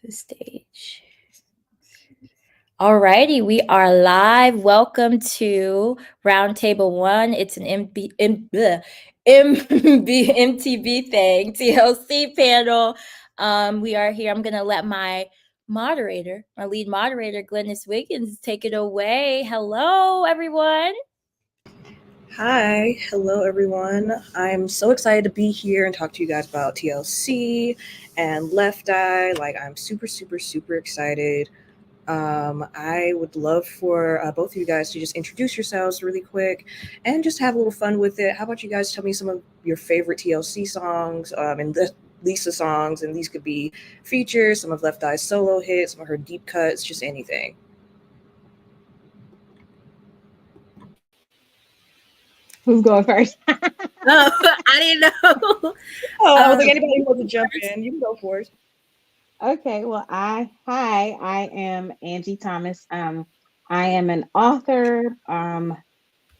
the stage. Alrighty, we are live. Welcome to Roundtable 1. It's an MTB Thang TLC panel. We are here. I'm going to let my lead moderator, Glennis Wiggins, take it away. Hello, everyone. Hi, hello everyone. I'm so excited to be here and talk to you guys about TLC and Left Eye. I'm super excited. I would love for both of you guys to just introduce yourselves really quick and just have a little fun with it. How about you guys tell me some of your favorite TLC songs and the Lisa songs, and these could be features, some of Left Eye's solo hits, some of her deep cuts, just anything. Who's going first? Oh, I didn't know. Oh, I was like, anybody who wants to jump in, you can go for it. Okay, well, I am Angie Thomas. I am an author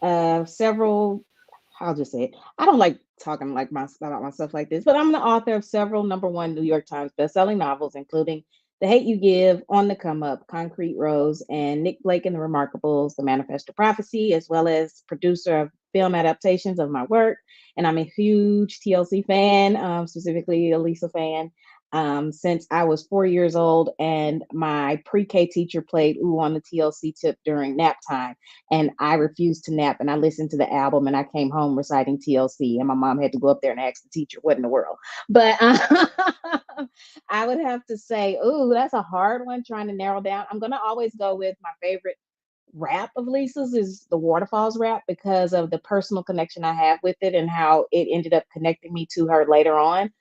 of several. I'll just say it. I don't like talking about myself like this, but I'm the author of several #1 New York Times bestselling novels, including The Hate You Give, On the Come Up, Concrete Rose, and Nick Blake and the Remarkables, The Manifest of Prophecy, as well as producer of film adaptations of my work. And I'm a huge TLC fan, specifically a Lisa fan. Since I was 4 years old, and my pre-K teacher played Ooh on the TLC tip during nap time, and I refused to nap, and I listened to the album, and I came home reciting TLC, and my mom had to go up there and ask the teacher what in the world. But I would have to say, ooh, that's a hard one trying to narrow down. I'm gonna always go with my favorite rap of Lisa's is the Waterfalls rap, because of the personal connection I have with it and how it ended up connecting me to her later on.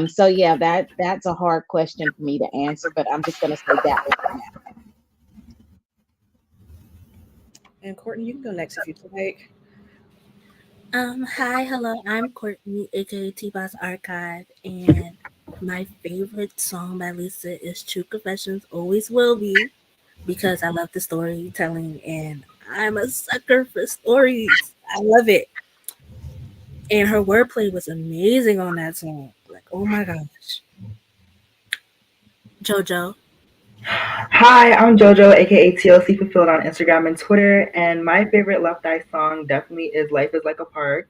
So yeah, that's a hard question for me to answer, but I'm just gonna say that one for now. And Courtney, you can go next if you'd like. Hi, hello, I'm Courtney, aka T-Boss Archive, and my favorite song by Lisa is True Confessions, Always Will Be, because I love the storytelling and I'm a sucker for stories. I love it. And her wordplay was amazing on that song. Like, oh my gosh. JoJo. Hi, I'm JoJo, aka TLC Fulfilled on Instagram and Twitter, and my favorite Left Eye song definitely is Life is Like a Park.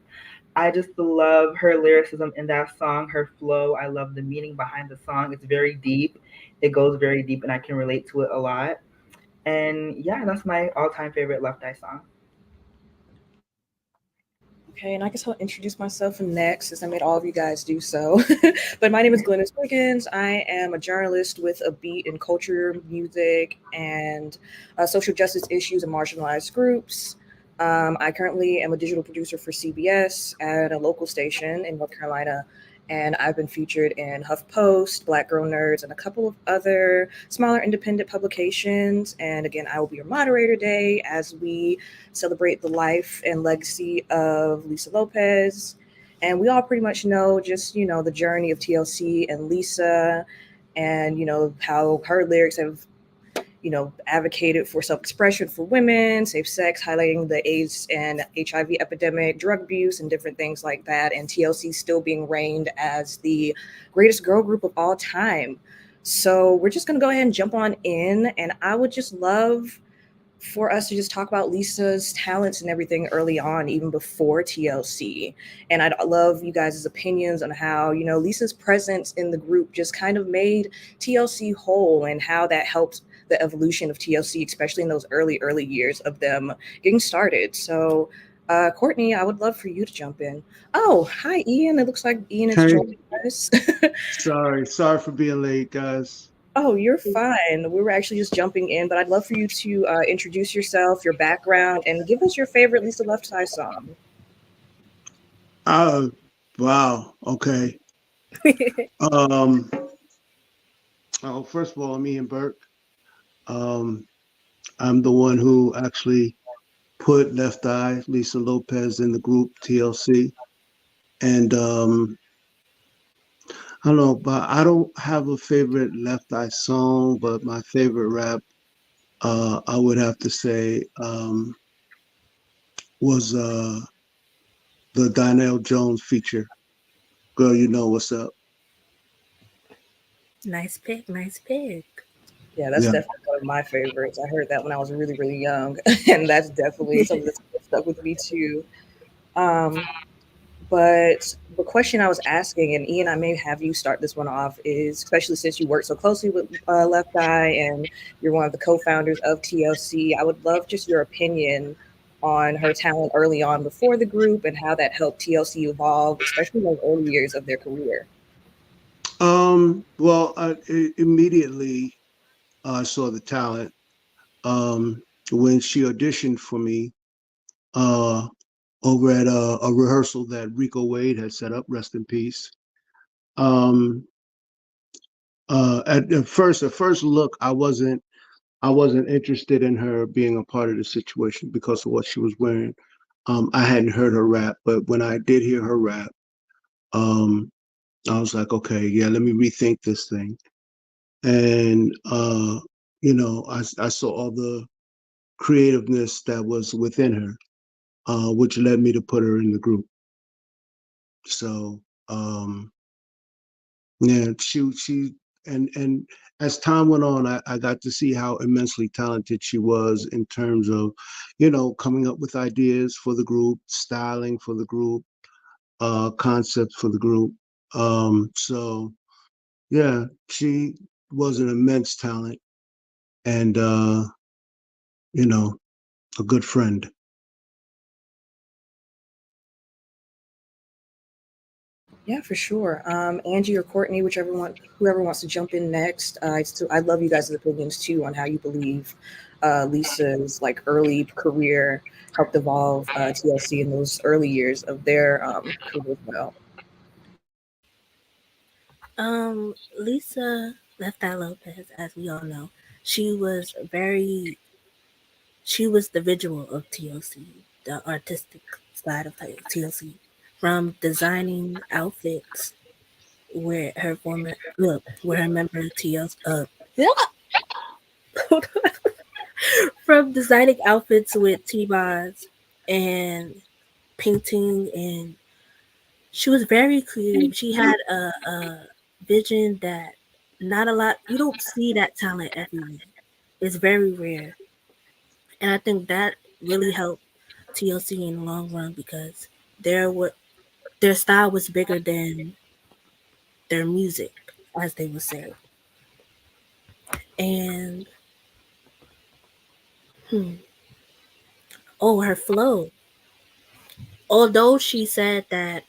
I just love her lyricism in that song, her flow. I love the meaning behind the song. It's very deep. It goes very deep, and I can relate to it a lot. And yeah, that's my all time favorite Left Eye song. Okay, and I guess I'll introduce myself next since I made all of you guys do so. But my name is Glennis Wiggins. I am a journalist with a beat in culture, music, and social justice issues and marginalized groups. I currently am a digital producer for CBS at a local station in North Carolina, and I've been featured in HuffPost, Black Girl Nerds, and a couple of other smaller independent publications. And again, I will be your moderator today as we celebrate the life and legacy of Lisa Lopes. And we all pretty much know just, the journey of TLC and Lisa, and, how her lyrics have advocated for self-expression for women, safe sex, highlighting the AIDS and HIV epidemic, drug abuse, and different things like that. And TLC still being reigned as the greatest girl group of all time. So we're just gonna go ahead and jump on in, and I would just love for us to just talk about Lisa's talents and everything early on, even before TLC. And I'd love you guys' opinions on how, Lisa's presence in the group just kind of made TLC whole, and how that helped the evolution of TLC, especially in those early years of them getting started. So, Courtney, I would love for you to jump in. Oh, hi, Ian. It looks like Ian is Hey, joining us. sorry for being late, guys. Oh, you're fine. We were actually just jumping in, but I'd love for you to introduce yourself, your background, and give us your favorite Lisa Left Eye song. Oh, wow. Okay. Um, First of all, I'm Ian Burke. Um, I'm the one who actually put Left Eye, Lisa Lopez, in the group TLC. And I don't know, but I don't have a favorite Left Eye song, but my favorite rap, I would have to say, was the Donnell Jones feature. Girl, you know what's up. Nice pick. Nice pick. Yeah, that's Yeah. definitely one of my favorites. I heard that when I was really, really young, and that's definitely something that's stuck with me too. Um, but the question I was asking, and Ian, I may have you start this one off, is especially since you work so closely with Left Eye and you're one of the co-founders of TLC, I would love just your opinion on her talent early on before the group and how that helped TLC evolve, especially in those early years of their career. Well, immediately I saw the talent um, when she auditioned for me uh, over at a rehearsal that Rico Wade had set up. Rest in peace. Um, at first look, I wasn't interested in her being a part of the situation because of what she was wearing. I hadn't heard her rap, but when I did hear her rap, um, I was like, okay, yeah, let me rethink this thing. And I saw all the creativeness that was within her, which led me to put her in the group. So yeah, she and as time went on, I got to see how immensely talented she was in terms of, coming up with ideas for the group, styling for the group, concepts for the group. So yeah, she was an immense talent and you know, a good friend. Yeah, for sure. Angie or Courtney, whoever wants to jump in next. I love you guys' opinions too on how you believe Lisa's like early career helped evolve TLC in those early years of their career as well. Lisa Left Eye Lopez, as we all know, she was very she was the visual of TLC, the artistic side of TLC, from designing outfits where her former look, where her member of TLC, from designing outfits with T-Bars and painting, and she was very creative. She had a vision that not a lot, you don't see that talent everywhere. It's very rare. And I think that really helped TLC in the long run because their what their style was bigger than their music, as they would say. And hmm, oh, her flow. Although she said that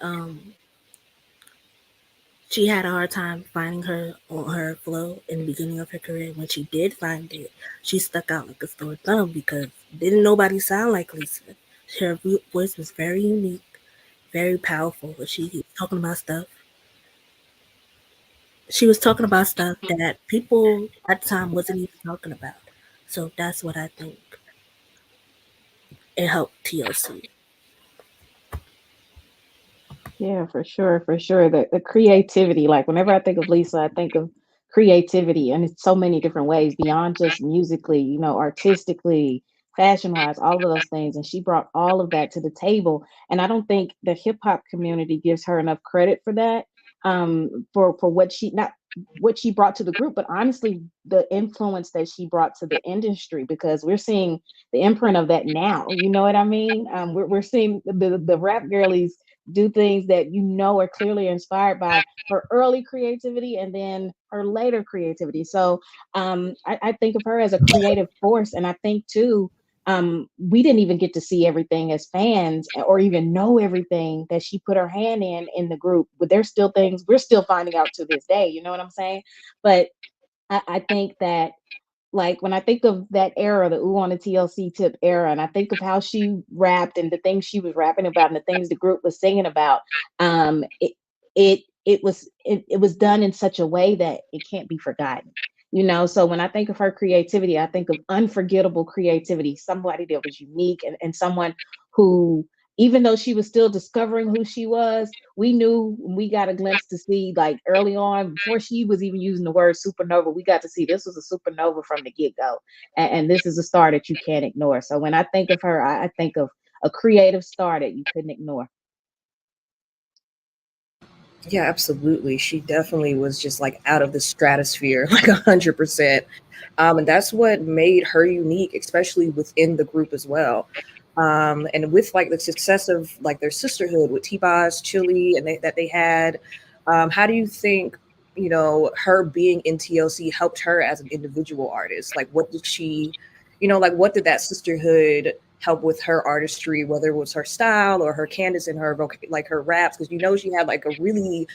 she had a hard time finding her flow in the beginning of her career. When she did find it, she stuck out like a sore thumb because didn't nobody sound like Lisa. Her voice was very unique, very powerful. She was talking about stuff. She was talking about stuff that people at the time wasn't even talking about. So that's what I think it helped TLC. Yeah, for sure, for sure. The creativity, like whenever I think of Lisa, I think of creativity, and it's so many different ways beyond just musically, artistically, fashion wise, all of those things. And she brought all of that to the table. And I don't think the hip hop community gives her enough credit for that. For what she not what she brought to the group, but honestly, the influence that she brought to the industry, because we're seeing the imprint of that now. You know what I mean? We're seeing the rap girlies do things that are clearly inspired by her early creativity and then her later creativity. So I think of her as a creative force. And I think too, we didn't even get to see everything as fans or even know everything that she put her hand in the group. But there's still things we're still finding out to this day. You know what I'm saying? But I think that, like, when I think of that era, the Ooh on the TLC tip era, and I think of how she rapped and the things she was rapping about and the things the group was singing about, um, it it was done in such a way that it can't be forgotten. So when I think of her creativity, I think of unforgettable creativity, somebody that was unique, and someone who, even though she was still discovering who she was, we knew when we got a glimpse to see, like, early on, before she was even using the word supernova, we got to see this was a supernova from the get-go. And this is a star that you can't ignore. So when I think of her, I think of a creative star that you couldn't ignore. Yeah, absolutely. She definitely was just like out of the stratosphere, like 100%. And that's what made her unique, especially within the group as well. And with like the success of like their sisterhood with T-Boz, Chili, and that they had, how do you think, her being in TLC helped her as an individual artist? Like, what did she, like what did that sisterhood help with her artistry, whether it was her style or her cadence and her like her raps? Because she had like a really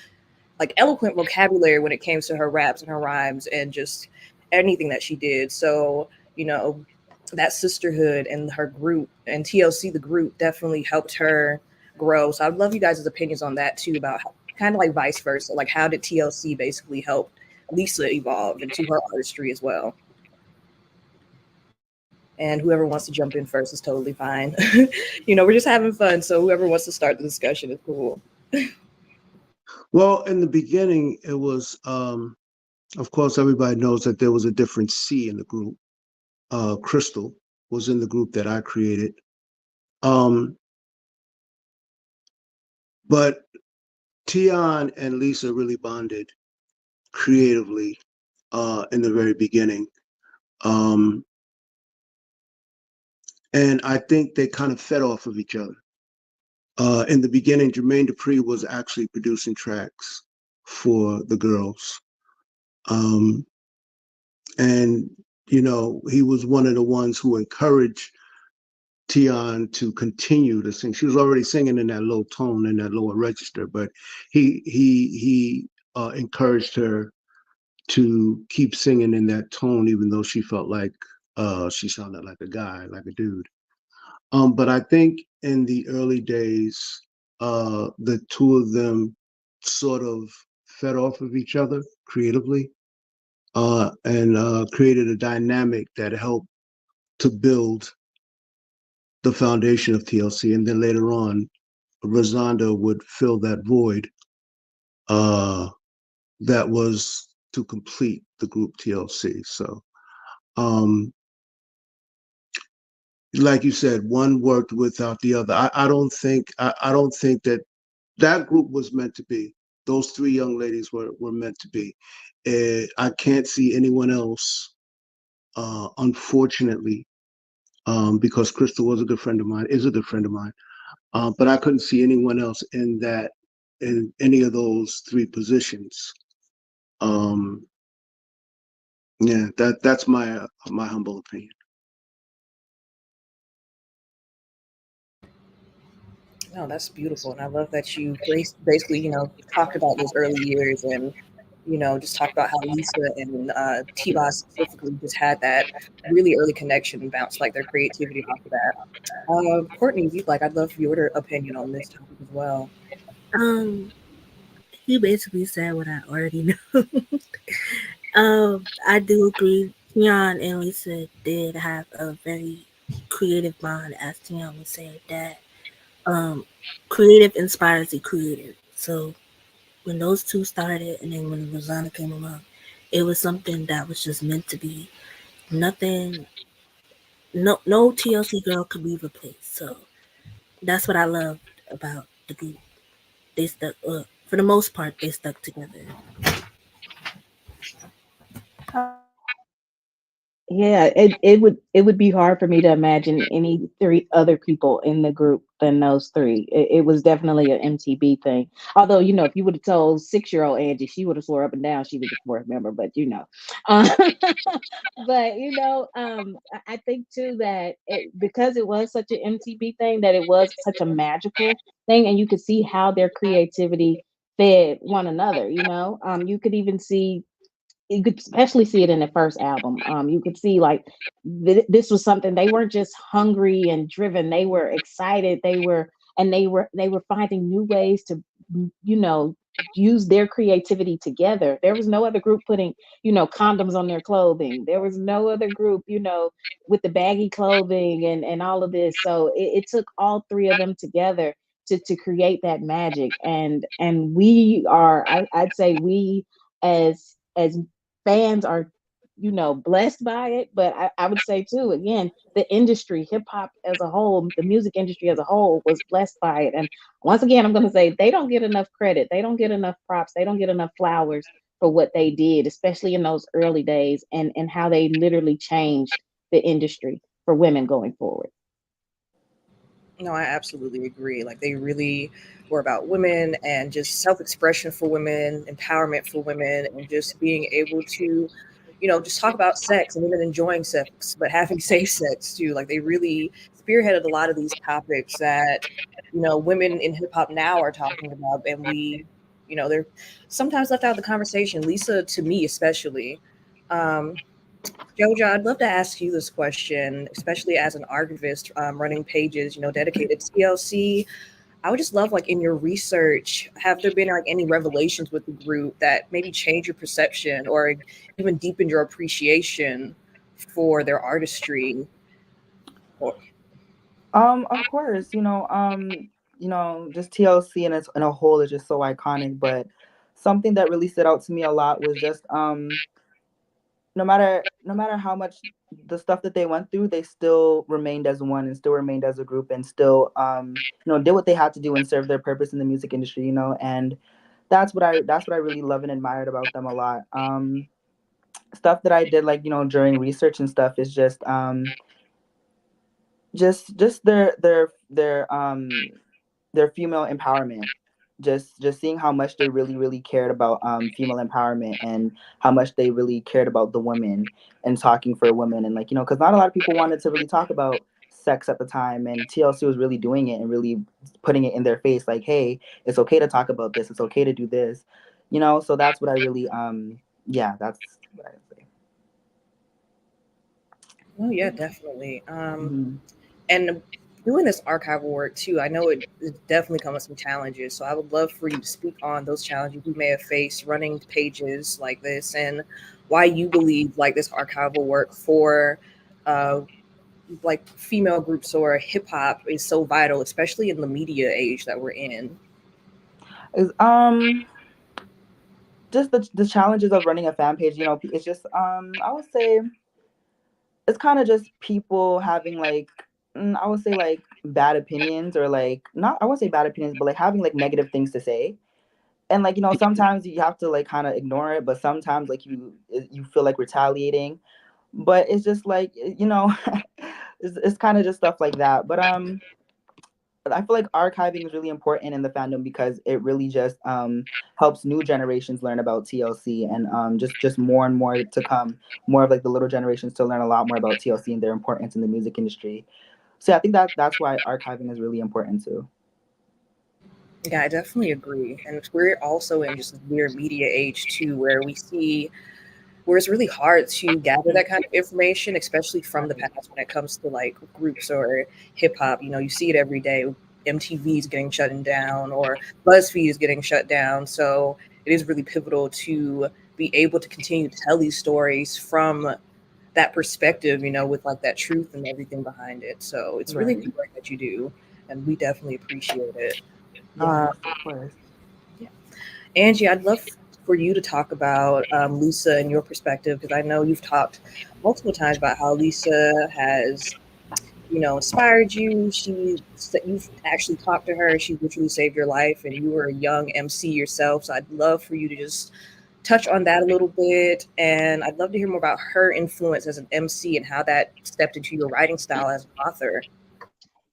like eloquent vocabulary when it came to her raps and her rhymes and just anything that she did. So, you know, that sisterhood and her group and TLC, the group, definitely helped her grow. So I'd love you guys' opinions on that too, about how, kind of like vice versa. Like, how did TLC basically help Lisa evolve into her artistry as well? And whoever wants to jump in first is totally fine. We're just having fun. So whoever wants to start the discussion is cool. Well, in the beginning, it was, of course, everybody knows that there was a different C in the group. Crystal was in the group that I created. Um, but Tion and Lisa really bonded creatively in the very beginning. Um, and I think they kind of fed off of each other. In the beginning, Jermaine Dupri was actually producing tracks for the girls. Um, and, he was one of the ones who encouraged Tion to continue to sing. She was already singing in that low tone, in that lower register, but he encouraged her to keep singing in that tone, even though she felt like she sounded like a guy, like a dude. But I think in the early days, the two of them sort of fed off of each other creatively, and created a dynamic that helped to build the foundation of TLC. And then later on, Razonda would fill that void uh, that was to complete the group TLC. So, um, like you said, one worked without the other. I don't think that that group was meant to be. Those three young ladies were meant to be. I can't see anyone else, unfortunately, because Crystal was a good friend of mine, is a good friend of mine. But I couldn't see anyone else in any of those three positions. Um, yeah, that's my humble opinion. No, that's beautiful. And I love that you basically, talked about those early years and, just talked about how Lisa and T-Boz specifically just had that really early connection and bounced like their creativity off of that. Courtney, if you'd like, I'd love your opinion on this topic as well. Um, he basically said what I already know. I do agree. Tian and Lisa did have a very creative bond, as Tian would say that um, creative inspires the creative. So when those two started, and then when Rosanna came along, it was something that was just meant to be. Nothing, no TLC girl could be replaced. So that's what I loved about the group. They stuck, for the most part, they stuck together. Yeah, it would be hard for me to imagine any three other people in the group than those three. It was definitely an MTB thing. Although, if you would have told 6-year-old Angie, she would have swore up and down she was a fourth member. But um, but I think too that because it was such an MTB thing, that it was such a magical thing, and you could see how their creativity fed one another. You could even see, you could especially see it in the first album. You could see like this was something, they weren't just hungry and driven. They were excited. They were finding new ways to, you know, use their creativity together. There was no other group putting, condoms on their clothing. There was no other group, with the baggy clothing and all of this. So it took all three of them together to create that magic. And we are, I'd say we as fans are blessed by it. But I would say too, again, the industry, hip hop as a whole, the music industry as a whole was blessed by it. And once again, I'm going to say they don't get enough credit. They don't get enough props. They don't get enough flowers for what they did, especially in those early days, and how they literally changed the industry for women going forward. No, I absolutely agree. Like they really were about women and just self-expression for women, empowerment for women, and just being able to, just talk about sex and even enjoying sex, but having safe sex too. Like they really spearheaded a lot of these topics that, women in hip hop now are talking about, and they're sometimes left out of the conversation. Lisa, to me especially. Um, Jojo, I'd love to ask you this question, especially as an archivist running pages, dedicated to TLC. I would just love, like, in your research, have there been like any revelations with the group that maybe change your perception or even deepen your appreciation for their artistry? Or, Of course, just TLC and its in a whole is just so iconic. But something that really stood out to me a lot was just no matter how much the stuff that they went through, they still remained as one and still remained as a group and still did what they had to do and serve their purpose in the music industry, and that's what I really love and admired about them a lot. Stuff that I did, like, during research and stuff, is just their female empowerment, just seeing how much they really cared about female empowerment, and how much they really cared about the women and talking for women, and, like, because not a lot of people wanted to really talk about sex at the time, and TLC was really doing it and really putting it in their face, like, hey, it's okay to talk about this, it's okay to do this, so that's what I really yeah, that's what I would say. oh yeah, definitely. Mhm. And doing this archival work too, I know it definitely comes with some challenges. So I would love for you to speak on those challenges you may have faced running pages like this, and why you believe like this archival work for uh, like female groups or hip hop is so vital, especially in the media age that we're in. Is just the challenges of running a fan page, it's just I would say it's kind of just people having, like, I would say, like, bad opinions, or, like, not, I wouldn't say bad opinions, but, like, having, like, negative things to say. And, like, sometimes you have to, like, kind of ignore it, but sometimes, like, you feel like retaliating. But it's just like, it's kind of just stuff like that. But I feel like archiving is really important in the fandom because it really just helps new generations learn about TLC, and just more and more to come, more of, like, the little generations to learn a lot more about TLC and their importance in the music industry. So I think that's why archiving is really important too. Yeah, I definitely agree. And we're also in just a weird media age too, where it's really hard to gather that kind of information, especially from the past when it comes to like groups or hip hop. You see it every day. MTV is getting shut down, or BuzzFeed is getting shut down. So it is really pivotal to be able to continue to tell these stories from that perspective, with like that truth and everything behind it. So it's really Right. good work that you do, and we definitely appreciate it. Yes, of course. Yeah. Angie, I'd love for you to talk about Lisa and your perspective, because I know you've talked multiple times about how Lisa has, inspired you. You've actually talked to her. She literally saved your life, and you were a young MC yourself. So I'd love for you to just touch on that a little bit, and I'd love to hear more about her influence as an MC and how that stepped into your writing style as an author.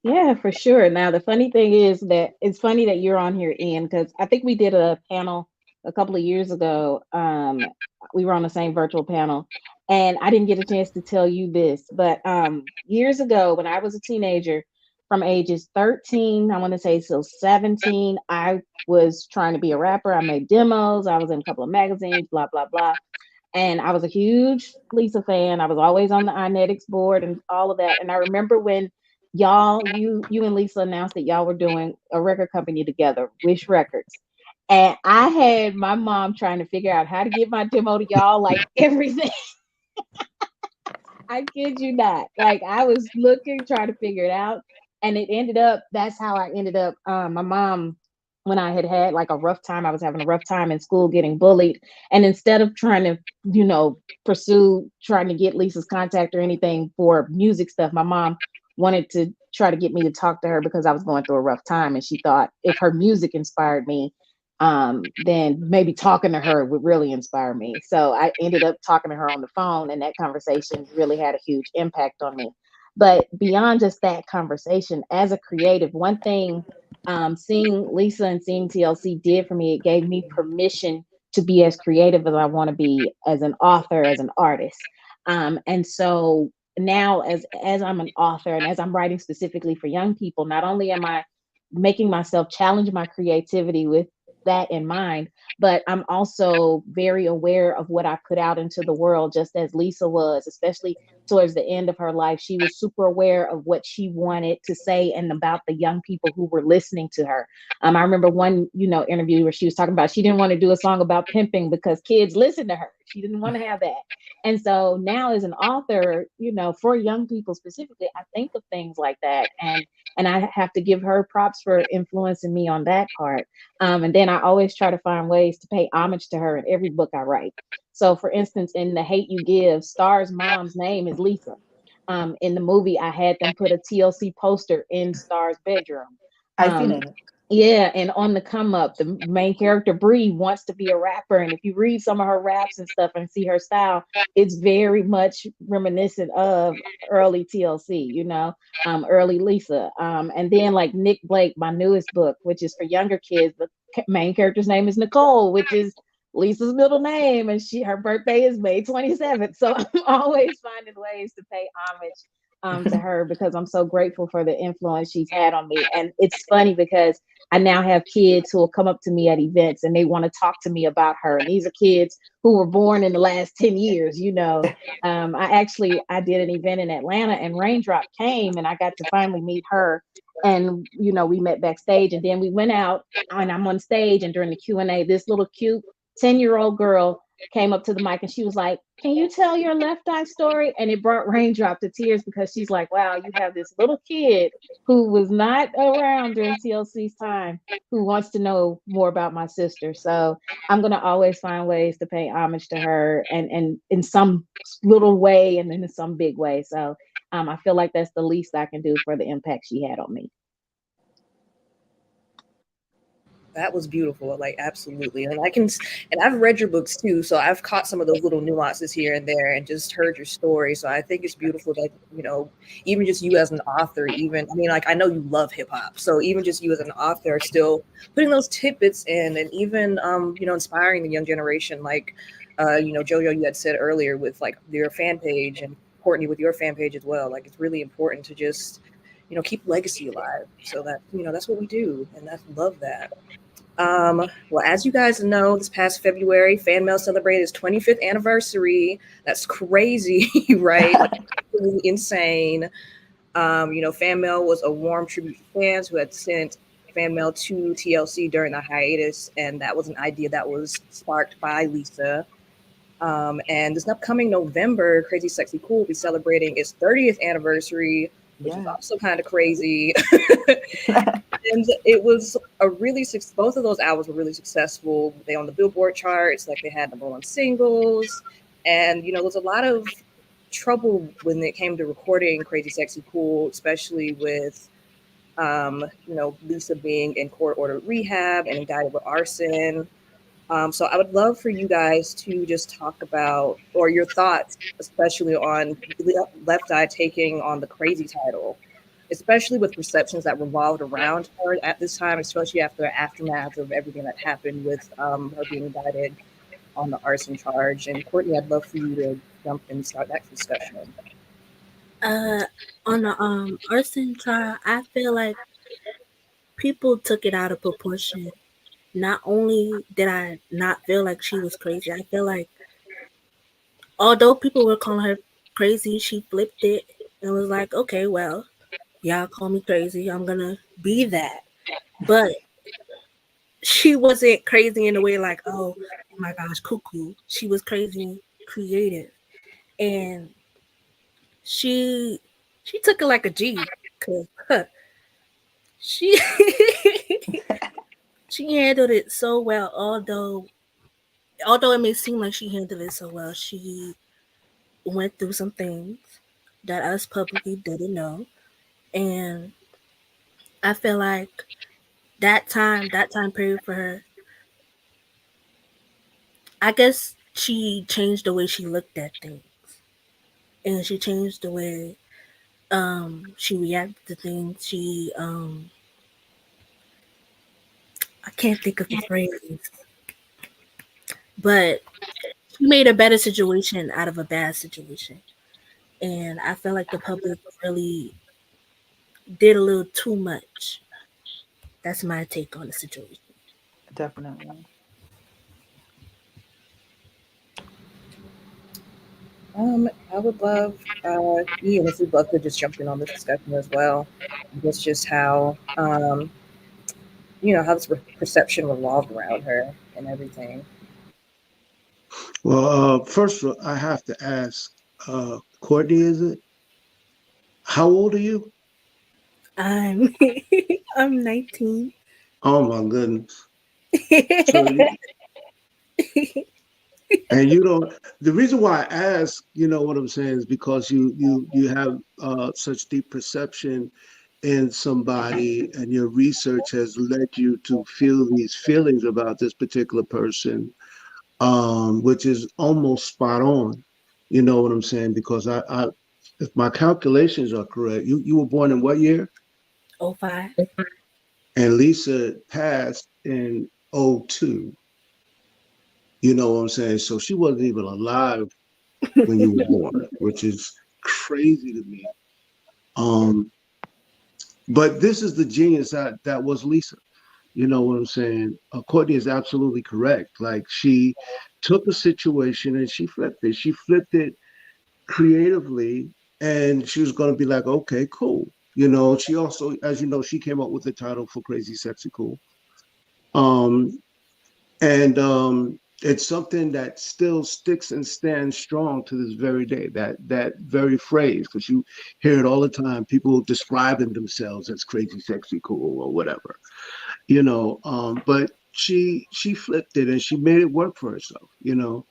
Yeah, for sure. Now, the funny thing is that it's funny that you're on here, Ian, because I think we did a panel a couple of years ago. We were on the same virtual panel, and I didn't get a chance to tell you this, but years ago, when I was a teenager, from ages 13, I want to say, till 17, I was trying to be a rapper. I made demos. I was in a couple of magazines, blah, blah, blah. And I was a huge Lisa fan. I was always on the Inetics board and all of that. And I remember when you and Lisa announced that y'all were doing a record company together, Wish Records. And I had my mom trying to figure out how to get my demo to y'all, like everything. I kid you not. Like I was looking, trying to figure it out. And it ended up, that's how I ended up. My mom when I had like a rough time. I was having a rough time in school, getting bullied. And instead of trying to, pursue trying to get Lisa's contact or anything for music stuff, my mom wanted to try to get me to talk to her because I was going through a rough time. And she thought if her music inspired me, then maybe talking to her would really inspire me. So I ended up talking to her on the phone, and that conversation really had a huge impact on me. But beyond just that conversation, as a creative, one thing seeing Lisa and seeing TLC did for me, it gave me permission to be as creative as I want to be as an author, as an artist. And so now as I'm an author and as I'm writing specifically for young people, not only am I making myself challenge my creativity with that in mind, but I'm also very aware of what I put out into the world, just as Lisa was, especially towards the end of her life. She was super aware of what she wanted to say and about the young people who were listening to her. I remember one, interview where she was talking about she didn't want to do a song about pimping because kids listened to her. She didn't want to have that. And so now as an author, for young people specifically, I think of things like that. And I have to give her props for influencing me on that part. And then I always try to find ways to pay homage to her in every book I write. So, for instance, in The Hate You Give, Star's mom's name is Lisa. In the movie, I had them put a TLC poster in Star's bedroom. I've seen it. Yeah, and on the come up, the main character Bree wants to be a rapper, and if you read some of her raps and stuff and see her style, it's very much reminiscent of early TLC, early Lisa. And then like Nick Blake, my newest book, which is for younger kids, the main character's name is Nicole, which is Lisa's middle name, and her birthday is May 27th. So I'm always finding ways to pay homage to her because I'm so grateful for the influence she's had on me. And it's funny because I now have kids who will come up to me at events and they want to talk to me about her. And these are kids who were born in the last 10 years, I did an event in Atlanta and Raindrop came and I got to finally meet her. And, we met backstage and then we went out and I'm on stage, and during the Q&A, this little cute 10-year-old girl came up to the mic and she was like, "Can you tell your Left Eye story?" And it brought Raindrop to tears because she's like, wow, you have this little kid who was not around during TLC's time who wants to know more about my sister. So I'm going to always find ways to pay homage to her and in some little way and in some big way. So I feel like that's the least I can do for the impact she had on me. That was beautiful, like absolutely. And I've read your books too, so I've caught some of those little nuances here and there, and just heard your story. So I think it's beautiful that even just you as an author, I know you love hip hop, so even just you as an author, still putting those tidbits in, and even inspiring the young generation. Like Jojo, you had said earlier with like your fan page, and Courtney with your fan page as well. Like it's really important to just keep legacy alive. So that that's what we do, and I love that. Well, as you guys know, this past February, Fan Mail celebrated its 25th anniversary. That's crazy, right? Like, absolutely insane. Fan Mail was a warm tribute to fans who had sent fan mail to TLC during the hiatus, and that was an idea that was sparked by Lisa. And this upcoming November, Crazy Sexy Cool will be celebrating its 30th anniversary, which is also kind of crazy. And it was both of those albums were really successful. They on the Billboard charts, like they had #1 singles. And, there was a lot of trouble when it came to recording Crazy Sexy Cool, especially with, Lisa being in court-ordered rehab and indicted with arson. So I would love for you guys to just talk about, or your thoughts, especially on Left Eye taking on the Crazy title, especially with perceptions that revolved around her at this time, especially after the aftermath of everything that happened with her being indicted on the arson charge. And Courtney, I'd love for you to jump in and start that discussion. On the arson trial, I feel like people took it out of proportion. Not only did I not feel like she was crazy, I feel like although people were calling her crazy, she flipped it and was like, okay, well, y'all call me crazy, I'm gonna be that. But she wasn't crazy in a way like, oh my gosh, cuckoo. She was crazy creative. And she took it like a G, because she She handled it so well, although it may seem like she handled it so well, she went through some things that us publicly didn't know. And I feel like that time period for her, I guess she changed the way she looked at things. And she changed the way she reacted to things. I can't think of the phrase, but she made a better situation out of a bad situation. And I feel like the public really did a little too much. That's my take on the situation. Definitely. I would love Ian if you'd love to just jump in on this discussion as well. I guess just how how this perception revolved around her and everything. Well, first of all, I have to ask, Courtney, is it? How old are you? I'm I'm 19. Oh my goodness. So and you don't. The reason why I ask, you know what I'm saying, is because you have such deep perception in somebody, and your research has led you to feel these feelings about this particular person, which is almost spot on. You know what I'm saying? Because if my calculations are correct, you were born in what year? Oh, 05. And Lisa passed in '02. You know what I'm saying? So she wasn't even alive when you were born, which is crazy to me. Um, but this is the genius that was Lisa. You know what I'm saying? Courtney is absolutely correct. Like, she took a situation and she flipped it. She flipped it creatively, and she was going to be like, okay, cool. You know, she also, as you know, she came up with the title for Crazy Sexy Cool. Um, and it's something that still sticks and stands strong to this very day. That very phrase, because you hear it all the time. People describing themselves as crazy, sexy, cool, or whatever. You know, but she flipped it and she made it work for herself. You know,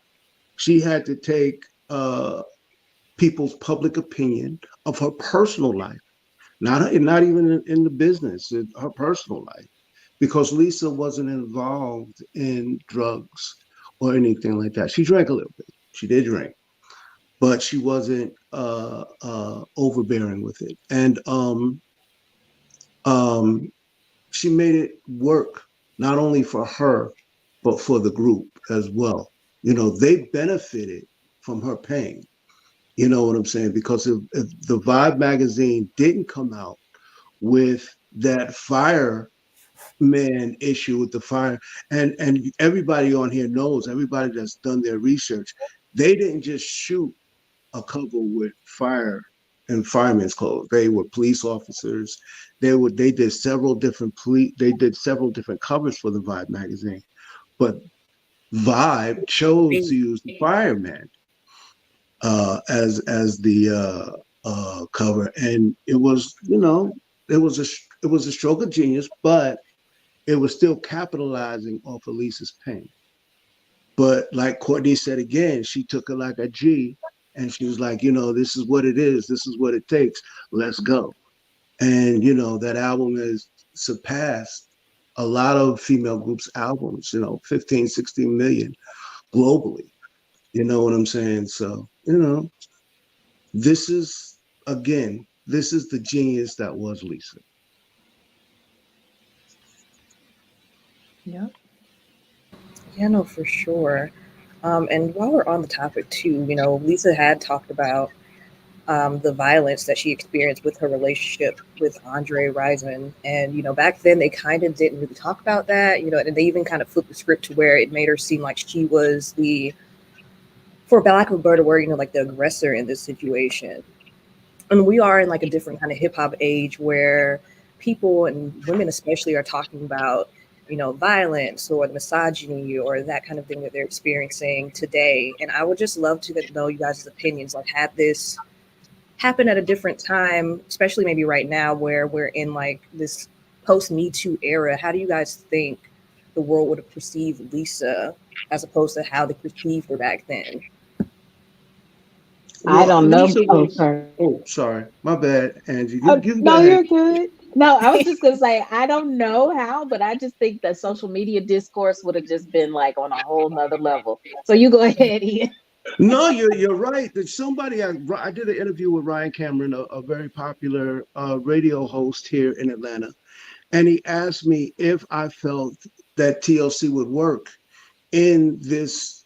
she had to take people's public opinion of her personal life, not even in the business, in her personal life, because Lisa wasn't involved in drugs or anything like that. She drank a little bit. She did drink, but she wasn't overbearing with it. And um, she made it work not only for her, but for the group as well. You know, they benefited from her pain. You know what I'm saying? Because if the Vibe magazine didn't come out with that fireman issue with the fire, and everybody on here knows, everybody that's done their research, they didn't just shoot a couple with fire and firemen's clothes. They were police officers. They did several different covers for the Vibe magazine. But Vibe chose to use the fireman as the cover, and it was, you know, it was a stroke of genius, but it was still capitalizing off of Lisa's pain. But like Courtney said again, she took it like a G, and she was like, you know, this is what it is. This is what it takes. Let's go. And, you know, that album has surpassed a lot of female groups' albums, you know, 15, 16 million globally. You know what I'm saying? So, you know, this is, again, this is the genius that was Lisa. Yeah. Yeah, no, for sure. And while we're on the topic too, Lisa had talked about the violence that she experienced with her relationship with Andre Rison. And, back then they kind of didn't really talk about that, and they even kind of flipped the script to where it made her seem like she was for lack of a better word, like the aggressor in this situation. And we are in like a different kind of hip hop age where people and women especially are talking about, violence or misogyny or that kind of thing that they're experiencing today. And I would just love to know you guys' opinions. Like, had this happened at a different time, especially maybe right now where we're in like this post Me Too era, how do you guys think the world would have perceived Lisa as opposed to how they perceived her back then. I Well, don't know. Lisa Oh, was. sorry. Oh, sorry, my bad, Angie. Oh, You go no, ahead. you're good. No, I was just gonna say I don't know how, but I just think that social media discourse would have just been like on a whole nother level. So you go ahead, Ian. No, you're right. There's somebody I did an interview with Ryan Cameron, a very popular radio host here in Atlanta, and he asked me if I felt that TLC would work in this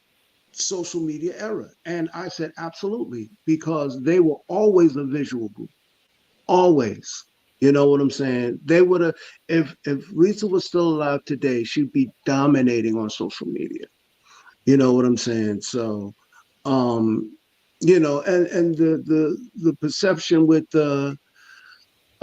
social media era, and I said absolutely because they were always a visual group, always. You know what I'm saying? They would have if Lisa was still alive today, she'd be dominating on social media. You know what I'm saying? So, um, and the perception with I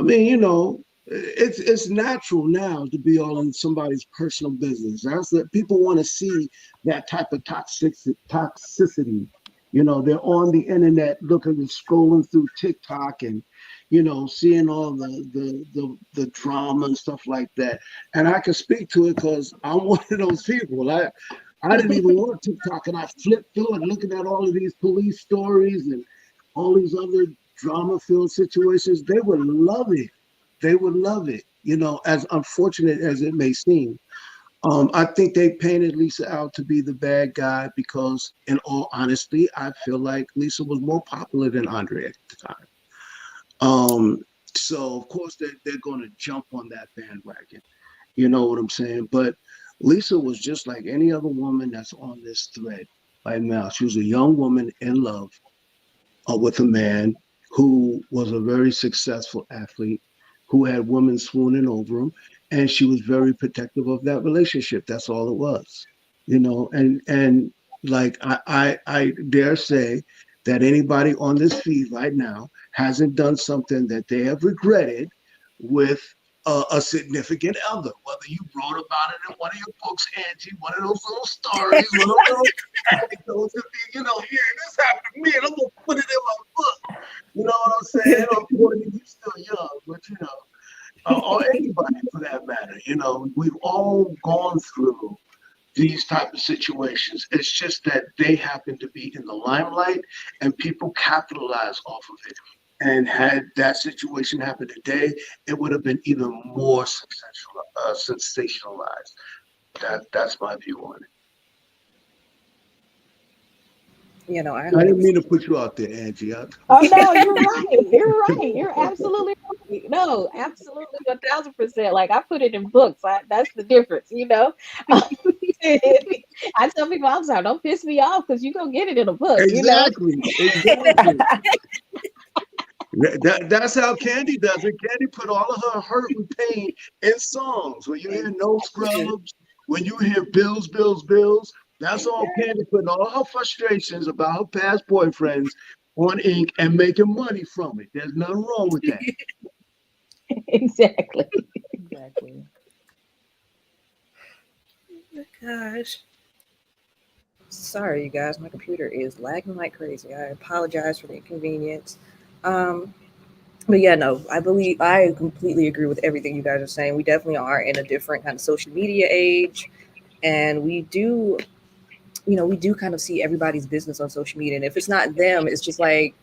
mean, it's natural now to be all in somebody's personal business. That's that people want to see that type of toxicity. They're on the internet looking and scrolling through TikTok and seeing all the drama and stuff like that. And I can speak to it because I'm one of those people. I didn't even want TikTok, and I flipped through it, looking at all of these police stories and all these other drama-filled situations. They would love it. They would love it. As unfortunate as it may seem. I think they painted Lisa out to be the bad guy because, in all honesty, I feel like Lisa was more popular than Andre at the time. Um, so of course they're going to jump on that bandwagon. You know what I'm saying? But Lisa was just like any other woman that's on this thread right now. She was a young woman in love with a man who was a very successful athlete, who had women swooning over him, and she was very protective of that relationship. That's all it was, and like I dare say that anybody on this feed right now hasn't done something that they have regretted with a significant other, whether you wrote about it in one of your books, Angie, one of those little stories, one of those anecdotes, here, this happened to me, and I'm gonna put it in my book. You know what I'm saying? Or Courtney, you still young, but or anybody for that matter. We've all gone through these type of situations. It's just that they happen to be in the limelight and people capitalize off of it. And had that situation happened today, it would have been even more sensationalized. That's my view on it. I I didn't 100%. mean to put you out there, Angie. Oh no, you're right. You're right. You're absolutely right. No, absolutely 1000%. Like I put it in books. That's the difference, I tell people all the time, don't piss me off because you gonna get it in a book. Exactly. That's how Candy does it. Candy put all of her hurt and pain in songs. When you hear No Scrubs, when you hear Bills, Bills, Bills, that's all Candy putting all her frustrations about her past boyfriends on ink and making money from it. There's nothing wrong with that. Exactly. Exactly. Gosh. Sorry, you guys, my computer is lagging like crazy. I apologize for the inconvenience. Um, but yeah, no, I completely agree with everything you guys are saying. We definitely are in a different kind of social media age, and we do kind of see everybody's business on social media. And if it's not them, it's just like,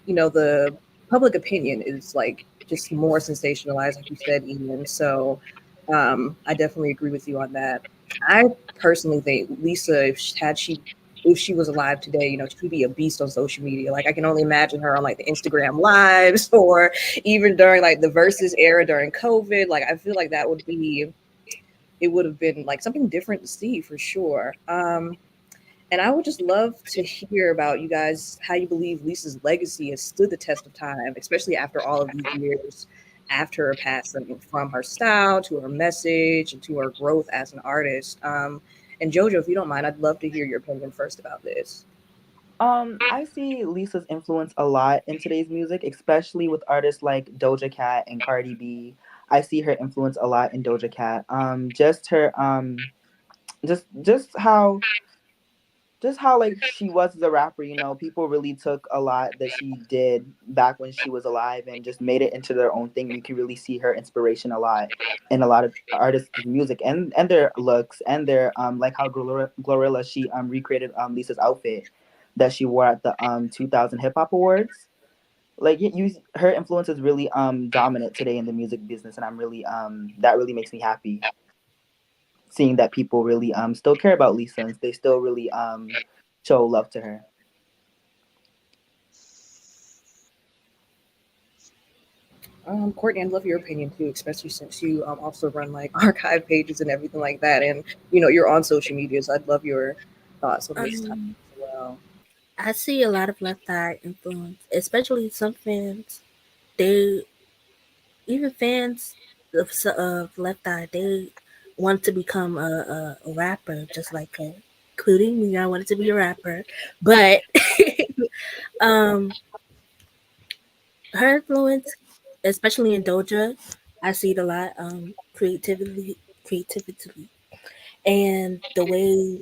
the public opinion is like just more sensationalized, like you said, Ian. So I definitely agree with you on that. I personally think Lisa, if she was alive today, she'd be a beast on social media. Like I can only imagine her on like the Instagram lives or even during like the Versus era during COVID. Like I feel like it would have been like something different to see for sure. And I would just love to hear about you guys, how you believe Lisa's legacy has stood the test of time, especially after all of these years after her passing, from her style to her message and to her growth as an artist. And Jojo, if you don't mind, I'd love to hear your opinion first about this. I see Lisa's influence a lot in today's music, especially with artists like Doja Cat and Cardi B. I see her influence a lot in Doja Cat. Just her just how just how like she was as a rapper, you know, people really took a lot that she did back when she was alive and just made it into their own thing. You can really see her inspiration a lot in a lot of artists' music and their looks and their like how Glorilla she recreated Lisa's outfit that she wore at the 2000 Hip Hop Awards. Like her influence is really dominant today in the music business, and I'm really that really makes me happy seeing that people really still care about Lisa and they still really show love to her. Courtney, I'd love your opinion too, especially since you also run like archive pages and everything like that, and you know you're on social media. So I'd love your thoughts on this topic Um, as well. I see a lot of Left Eye influence, especially some fans. They even fans of Left Eye, they want to become a rapper just like her, including me. I wanted to be a rapper, but um, her influence, especially in Doja, I see it a lot. Creativity, and the way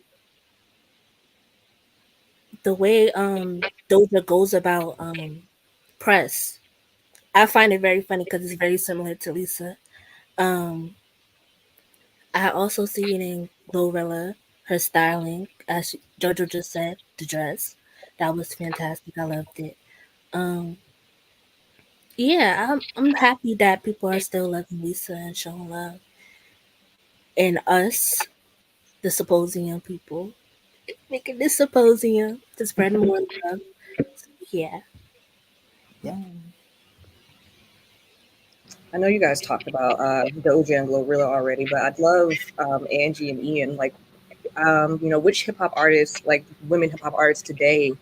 Doja goes about press. I find it very funny because it's very similar to Lisa. Um, I also see it in Glorilla, her styling, as Jojo just said, the dress. That was fantastic. I loved it. Um, yeah, I'm happy that people are still loving Lisa and showing love. And us, the Symposium people, making this Symposium to spread more love. So, yeah. Yeah. I know you guys talked about Doja and Glorilla already, but I'd love Angie and Ian, like, you know, which hip hop artists, like women hip hop artists today,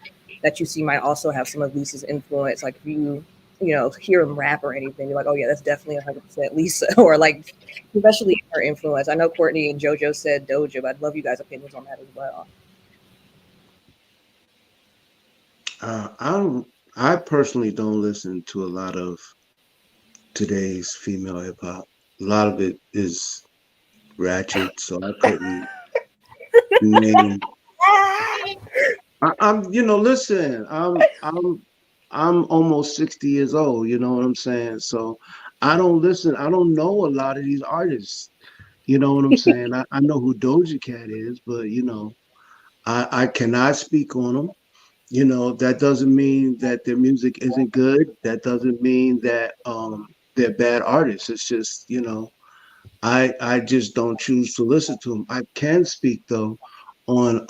that you see might also have some of Lisa's influence. Like, if you know, hear them rap or anything, you're like, oh yeah, that's definitely 100% Lisa, or like, especially her influence. I know Courtney and JoJo said Doja, but I'd love you guys' opinions on that as well. I don't. I personally don't listen to a lot of today's female hip hop. A lot of it is ratchet, so I couldn't name. I'm, listen, I'm almost 60 years old. You know what I'm saying? So I don't listen. I don't know a lot of these artists. You know what I'm saying? I know who Doja Cat is, but I cannot speak on them. That doesn't mean that their music isn't good. That doesn't mean that they're bad artists. It's just, I just don't choose to listen to them. I can speak though on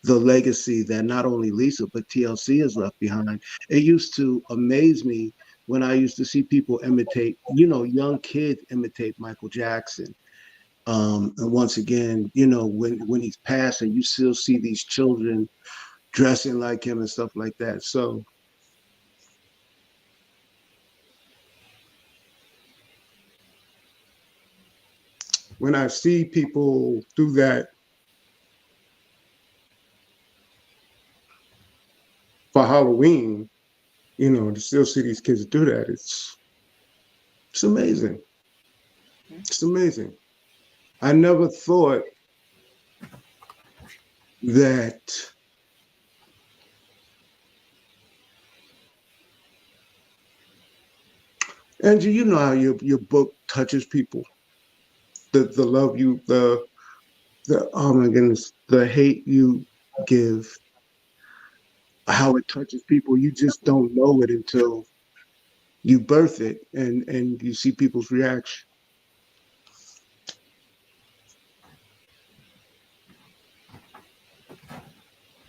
the legacy that not only Lisa but TLC has left behind. It used to amaze me when I used to see people imitate, young kids imitate Michael Jackson. And once again, when he's passing, you still see these children dressing like him and stuff like that. So when I see people do that for Halloween, to still see these kids do that, it's amazing. It's amazing. I never thought that Angie, you know how your book touches people. The love the oh my goodness, the hate you give, how it touches people. You just don't know it until you birth it and you see people's reaction.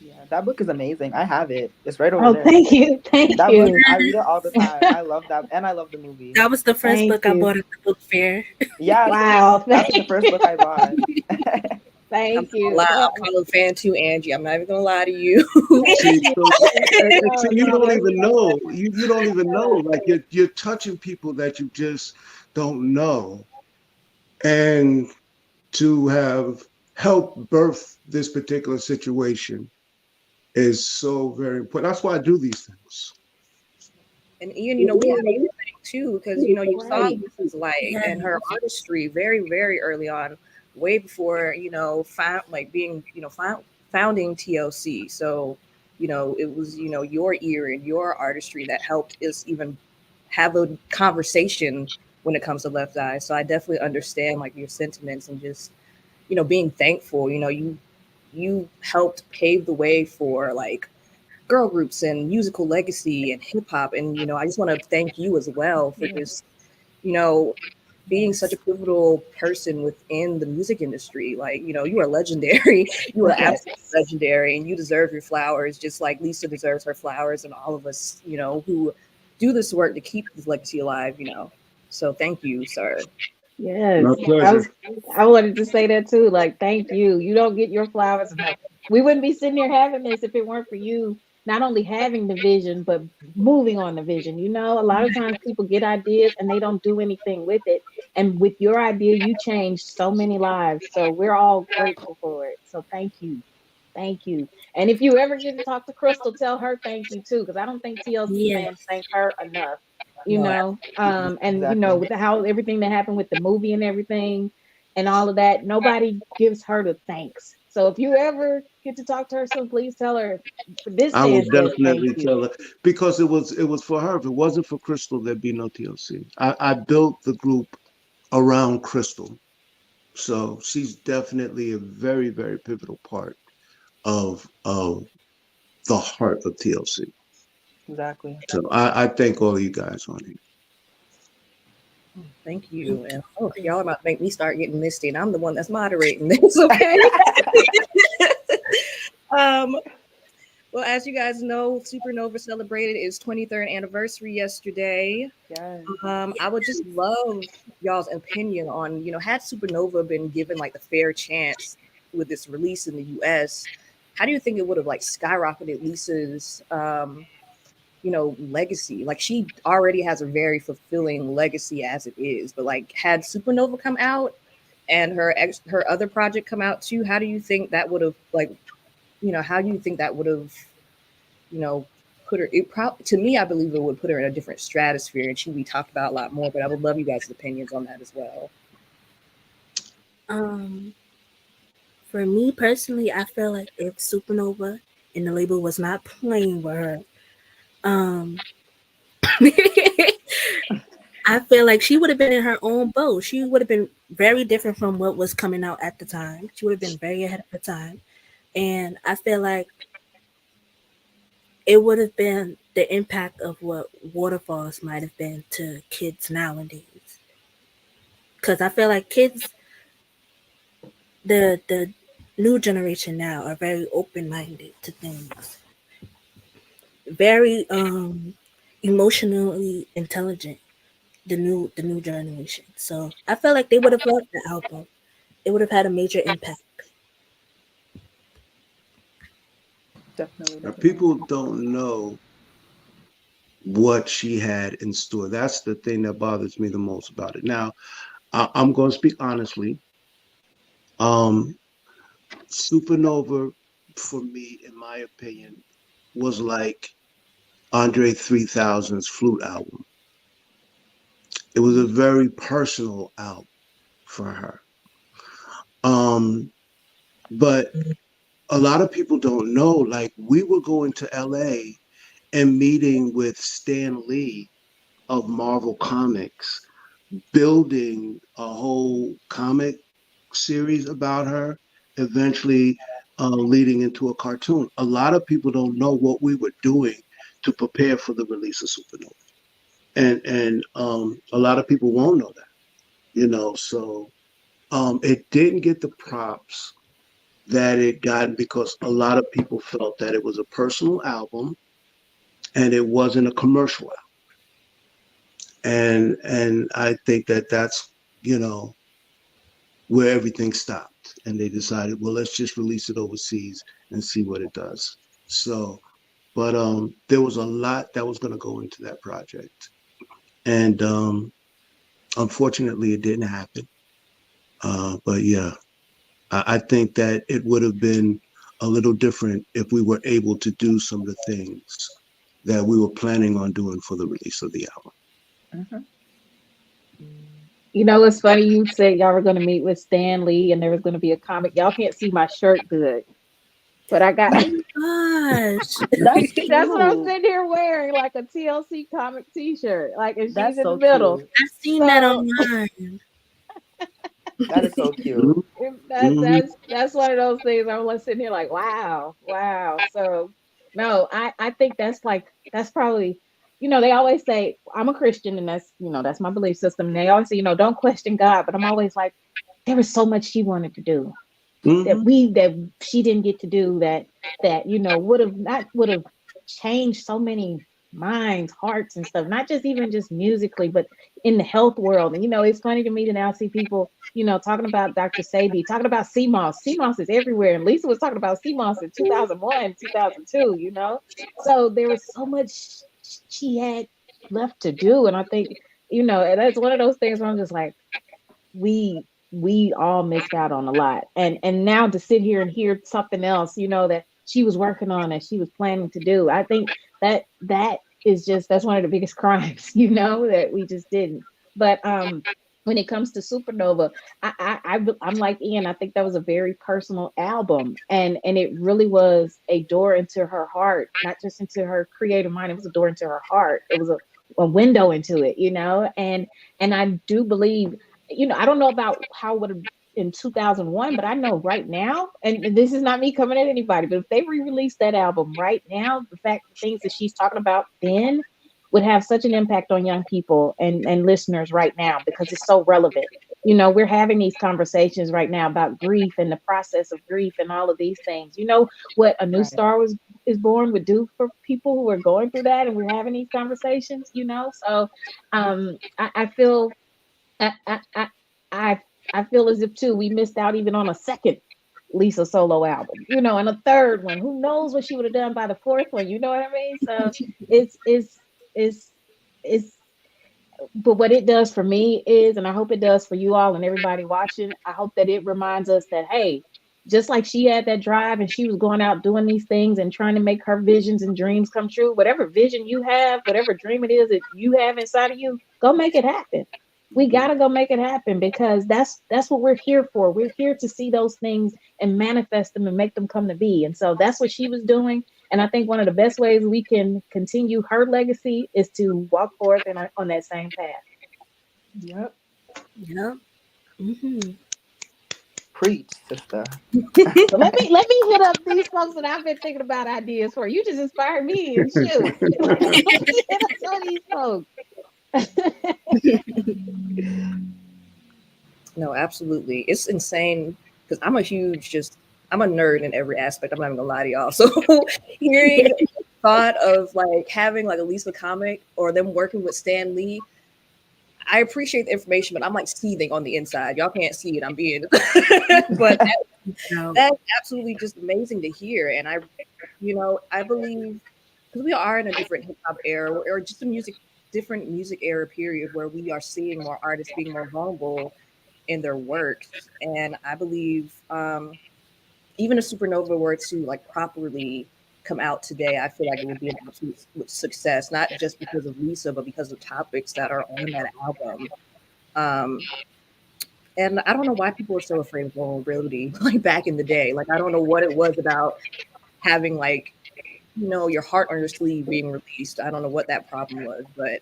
Yeah, that book is amazing. I have it. It's right over Oh, there. thank you. Thank That book, you. I read it all the time. I love that, and I love the movie. That was the first Thank book I you. bought at the book fair. Yeah, Wow. same. That's the first book I bought. I'm Thank not you. lie, Well, I'm a fan too, Angie. I'm not even gonna lie to you. thank See, you. so Oh, you no, don't that's even know. You don't even know. uh, Like you're touching people that you just don't know, and to have helped birth this particular situation is so very important. That's why I do these things. And Ian, you know, we have you too, because you know, you saw right. Lisa's light Yeah. and her artistry very, very early on, way before, you know, being, you know, founding TLC. So, it was, your ear and your artistry that helped us even have a conversation when it comes to Left Eye. So I definitely understand like your sentiments and just, being thankful. You helped pave the way for like girl groups and musical legacy and hip hop. And, I just want to thank you as well for just, you know, being such a pivotal person within the music industry. Like, you are legendary. You are Yes. absolutely legendary, and you deserve your flowers, just like Lisa deserves her flowers, and all of us, who do this work to keep this legacy alive, So thank you, sir. Yes, My pleasure. I wanted to say that too. Like, thank you. You don't get your flowers enough. We wouldn't be sitting here having this if it weren't for you not only having the vision, but moving on the vision. A lot of times people get ideas and they don't do anything with it. And with your idea, you changed so many lives. So we're all grateful for it. So thank you. Thank you. And if you ever get to talk to Crystal, tell her thank you too, because I don't think TLC Yes. fans thank her enough. No, And Exactly. with how everything that happened with the movie and everything and all of that, nobody gives her the thanks. So if you ever get to talk to her soon, please tell her this I will stand says thank definitely you. tell her because it was for her. If it wasn't for Crystal, there'd be no TLC. I built the group around Crystal, so she's definitely a very very pivotal part of the heart of TLC. Exactly. So I thank all of you guys on here. thank you. And y'all about to make me start getting misty, and I'm the one that's moderating this. Okay. um, Well, as you guys know, Supernova celebrated its 23rd anniversary yesterday. Yes. I would just love y'all's opinion on, had Supernova been given like the fair chance with its release in the US, how do you think it would have like skyrocketed Lisa's, legacy? Like she already has a very fulfilling legacy as it is, but like had Supernova come out and her other project come out too, how do you think that would have like, how do you think that would have put her to me, I believe it would put her in a different stratosphere and she'd be talked about a lot more, but I would love you guys' opinions on that as well. Um, for me personally, I feel like if Supernova and the label was not playing with her, um, I feel like she would have been in her own boat. She would have been very different from what was coming out at the time. She would have been very ahead of her time. And I feel like it would have been the impact of what Waterfalls might have been to kids nowadays. Because I feel like kids, the new generation now are very open minded to things, very emotionally intelligent. The new generation. So I felt like they would have loved the album. It would have had a major impact. Definitely. Now, Definitely. people don't know what she had in store. That's the thing that bothers me the most about it. Now, I'm going to speak honestly. Um, Supernova, for me, in my opinion, was like Andre 3000's Flute album. It was a very personal album for her. Um, but a lot of people don't know, like, we were going to LA and meeting with Stan Lee of Marvel Comics, building a whole comic series about her, eventually leading into a cartoon. A lot of people don't know what we were doing to prepare for the release of Supernova, and a lot of people won't know that. So it didn't get the props that it got because a lot of people felt that it was a personal album and it wasn't a commercial album. And I think that that's you know where everything stopped, and they decided, well, let's just release it overseas and see what it does. So, but there was a lot that was going to go into that project, and unfortunately, it didn't happen. But yeah, I think that it would have been a little different if we were able to do some of the things that we were planning on doing for the release of the album. Mhm. It's funny you said y'all were going to meet with Stan Lee and there was going to be a comic. Y'all can't see my shirt good. But I got Gosh. That's that's what I'm cute. sitting here wearing, like a TLC comic T-shirt, like, and she's That's in so the middle. cute. I've seen that So online. That is so cute. that's one of those things I'm like sitting here like, wow, wow. So no, I think that's probably, they always say I'm a Christian, and that's my belief system. And they always say, don't question God, but I'm always like, there was so much she wanted to do that she didn't get to do, that would have changed so many minds, hearts, and stuff, not just even just musically, but in the health world. And it's funny to me to now see people talking about Dr. Sabi, talking about CMOS. CMOS is everywhere, and Lisa was talking about CMOS in 2001, 2002. So there was so much she had left to do. And I think and that's one of those things where I'm just like, we all missed out on a lot. And now to sit here and hear something else, that she was working on, that she was planning to do, I think that is just, that's one of the biggest crimes, that we just didn't. But when it comes to Supernova, I'm like Ian. I think that was a very personal album, and it really was a door into her heart, not just into her creative mind. It was a door into her heart. It was a window into it, and I do believe, I don't know about how it would have in 2001, but I know right now, and this is not me coming at anybody, but if they re-release that album right now, the things that she's talking about then would have such an impact on young people and listeners right now, because it's so relevant. We're having these conversations right now about grief and the process of grief and all of these things. What A New Right. Star is Born would do for people who are going through that, and we're having these conversations. So I feel I, I, I, I feel as if too we missed out even on a second Lisa solo album, and a third one. Who knows what she would have done by the fourth one? You know what I mean? So it's but what it does for me is, and I hope it does for you all and everybody watching, I hope that it reminds us that, hey, just like she had that drive and she was going out doing these things and trying to make her visions and dreams come true, whatever vision you have, whatever dream it is that you have inside of you, go make it happen. We gotta go make it happen, because that's what we're here for. We're here to see those things and manifest them and make them come to be. And so that's what she was doing. And I think one of the best ways we can continue her legacy is to walk forth on that same path. Yep. Yep. Mm-hmm. Preach, sister. So let me hit up these folks that I've been thinking about ideas for. You just inspired me, and shoot, let me hit up some of these folks. No, absolutely. It's insane because I'm a nerd in every aspect. I'm not even gonna lie to y'all. So hearing the thought of like having like a Lisa comic or them working with Stan Lee, I appreciate the information, but I'm like seething on the inside. Y'all can't see it. I'm being, but that's absolutely just amazing to hear. And I believe, because we are in a different hip hop era, or just different music era period, where we are seeing more artists being more vulnerable in their works. And I believe even if Supernova were to like properly come out today, I feel like it would be an absolute success, not just because of Lisa, but because of topics that are on that album. And I don't know why people were so afraid of vulnerability like back in the day. Like, I don't know what it was about having like, your heart on your sleeve being released. I don't know what that problem was, but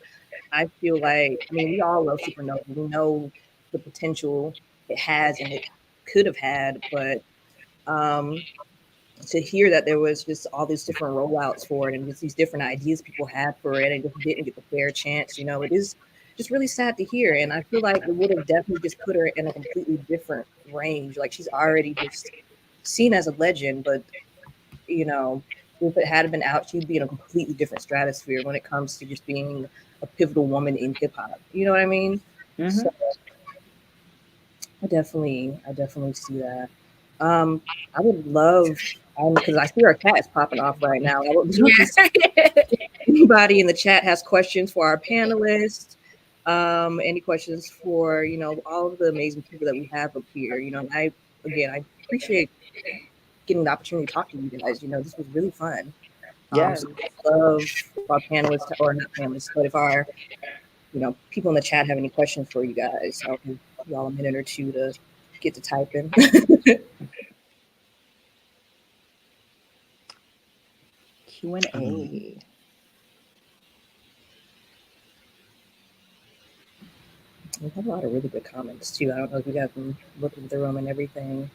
I feel like, we all love Supernova. We know the potential it has and it could have had, but to hear that there was just all these different rollouts for it and just these different ideas people had for it and just didn't get the fair chance, it is just really sad to hear. And I feel like it would have definitely just put her in a completely different range. Like, she's already just seen as a legend, but if it had been out, she'd be in a completely different stratosphere when it comes to just being a pivotal woman in hip hop. You know what I mean? Mm-hmm. So I definitely see that. I would love, because I see our chat is popping off right now. I would love to see if anybody in the chat has questions for our panelists. Any questions for all of the amazing people that we have up here. And I appreciate getting the opportunity to talk to you guys. This was really fun. Yes. So I love our panelists, or not panelists, but if our people in the chat have any questions for you guys, I'll give y'all a minute or two to get to typing. Q&A. We have a lot of really good comments too. I don't know if you guys been looking through them and everything.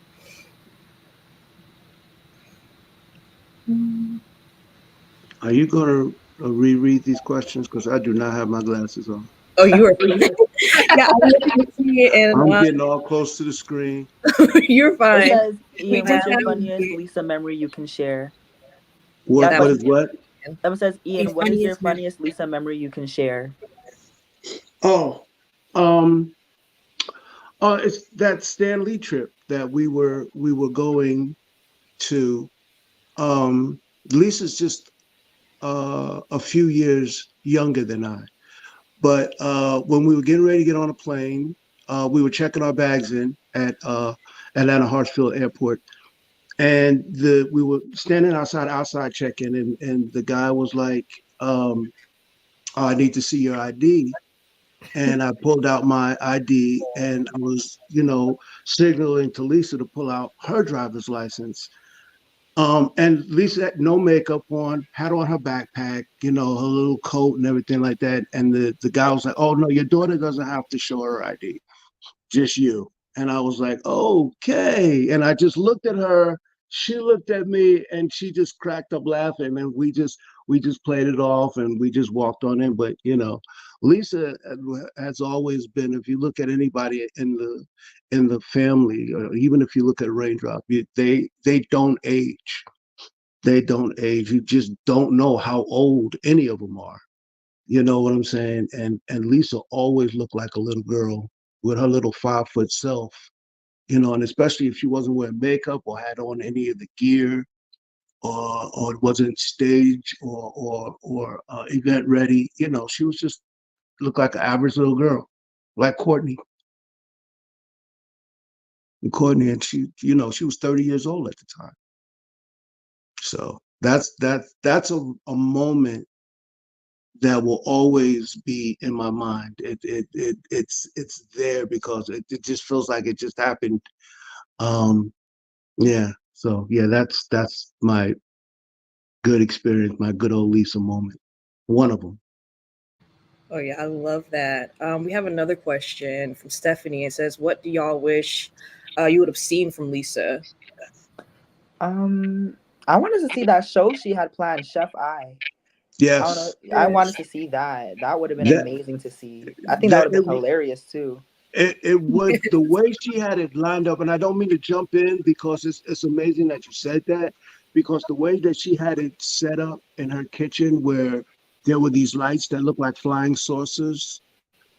Are you going to reread these questions? Because I do not have my glasses on. Oh, you are. Yeah, I'm looking to see it, I'm and getting all close to the screen. you're It fine. says, We Ian, did what's your have funniest you. Lisa memory you can share? What? That What question, is what? that says, Ian, what is your funniest memory. funniest Lisa memory you can share? Oh, um, it's that Stan Lee trip that we were going to. Lisa's just a few years younger than I. But when we were getting ready to get on a plane, we were checking our bags in at Atlanta Hartsfield Airport, and we were standing outside check-in, and the guy was like, "I need to see your ID." And I pulled out my ID, and I was, signaling to Lisa to pull out her driver's license. And Lisa had no makeup on, had on her backpack, her little coat and everything like that. And the guy was like, "Oh no, your daughter doesn't have to show her ID, just you." And I was like, "Okay." And I just looked at her. She looked at me, and she just cracked up laughing. And we just played it off, and we just walked on in. But Lisa has always been. If you look at anybody in the family, or even if you look at Raindrop, they don't age. They don't age. You just don't know how old any of them are. You know what I'm saying? And Lisa always looked like a little girl with her little 5 foot self. And especially if she wasn't wearing makeup or had on any of the gear, or it wasn't stage or event ready. She was just looked like an average little girl, like Courtney. And she was 30 years old at the time. So that's a moment that will always be in my mind. It's there because it just feels like it just happened. Yeah. So yeah, that's my good experience, my good old Lisa moment. One of them. Oh yeah, I love that. We have another question from Stephanie. It says, "What do y'all wish you would have seen from Lisa?" I wanted to see that show she had planned, Chef I. I don't know. Yes. I wanted to see that. That would have been That amazing to see. I think that that would have been hilarious too. it would, the way she had it lined up, and I don't mean to jump in because it's amazing that you said that, because the way that she had it set up in her kitchen, where there were these lights that looked like flying saucers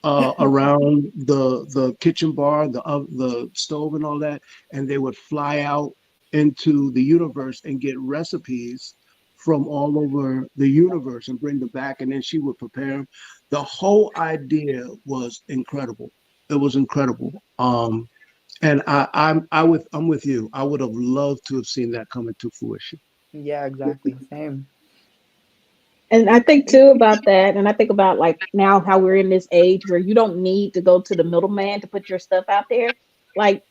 around the kitchen bar, the stove, and all that, and they would fly out into the universe and get recipes from all over the universe and bring them back, and then she would prepare them. The whole idea was incredible. It was incredible. And I'm with you. I would have loved to have seen that come into fruition. Yeah, exactly. Same. And I think too about that, and I think about like now how we're in this age where you don't need to go to the middleman to put your stuff out there. Like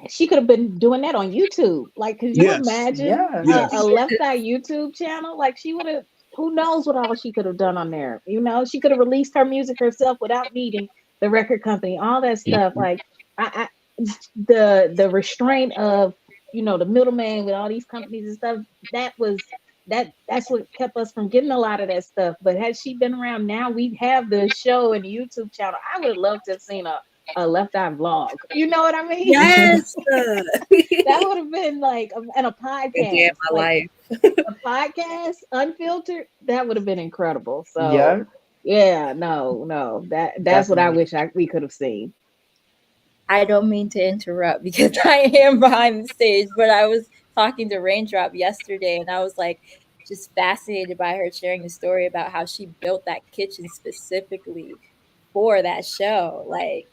she could have been doing that on YouTube. Like, could you Yes, imagine Yeah. a yes. Left Eye YouTube channel? Like, she would have. Who knows what all she could have done on there? She could have released her music herself without needing the record company. All that stuff. Like, I the restraint of the middleman with all these companies and stuff. That was that's what kept us from getting a lot of that stuff. But had she been around now, we'd have the show and the YouTube channel. I would have loved to have seen a Left Eye vlog. You know what I mean? Yes. That would have been like and a Yeah, podcast. my Like life. a podcast unfiltered, that would have been incredible. So Yeah, yeah, no. That's what I definitely. wish we could have seen. I don't mean to interrupt because I am behind the stage, but I was talking to Raindrop yesterday and I was like just fascinated by her sharing the story about how she built that kitchen specifically for that show. Like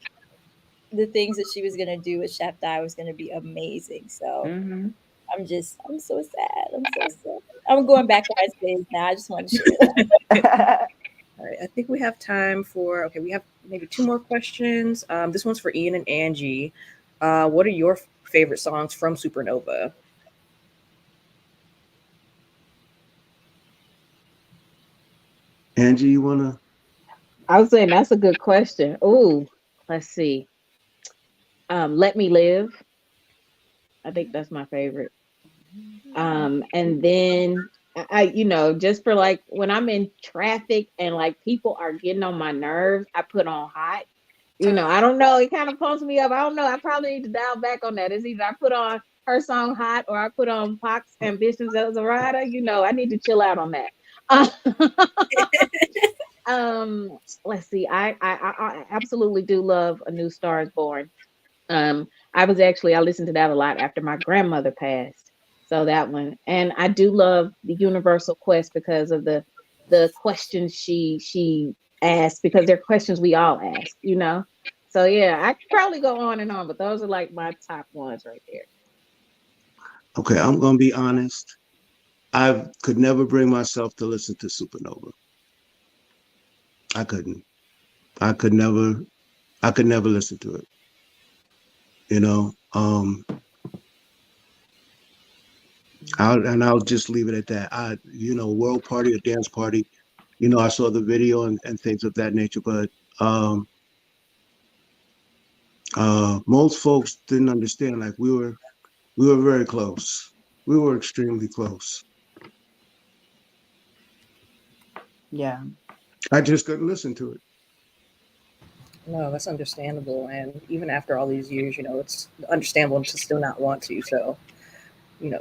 the things that she was going to do with Chef Dai was going to be amazing. So Mm-hmm. I'm so sad. I'm so sad. I'm going back on stage now. I just want to share that. All right, I think we have time for. Okay, we have maybe two more questions. This one's for Ian and Angie. What are your favorite songs from Supernova? Angie, you wanna? I was saying that's a good question. Ooh, let's see. Let Me Live. I think that's my favorite. And then just for like when I'm in traffic and like people are getting on my nerves, I put on Hot. I don't know. It kind of pumps me up. I don't know. I probably need to dial back on that. It's either I put on her song Hot or I put on Pac's Ambitions as a Rider. I need to chill out on that. Let's see. I absolutely do love A New Star Is Born. I listened to that a lot after my grandmother passed. So that one, and I do love the Universal Quest because of the questions she asked, because they're questions we all ask. So yeah, I could probably go on and on, but those are like my top ones right there. Okay, I'm gonna be honest. I could never bring myself to listen to Supernova. I couldn't. I could never. I could never listen to it. You know. I'll just leave it at that. World Party or Dance Party. I saw the video and things of that nature, but most folks didn't understand. Like we were very close. We were extremely close. Yeah. I just couldn't listen to it. No, that's understandable. And even after all these years, it's understandable to still not want to. So,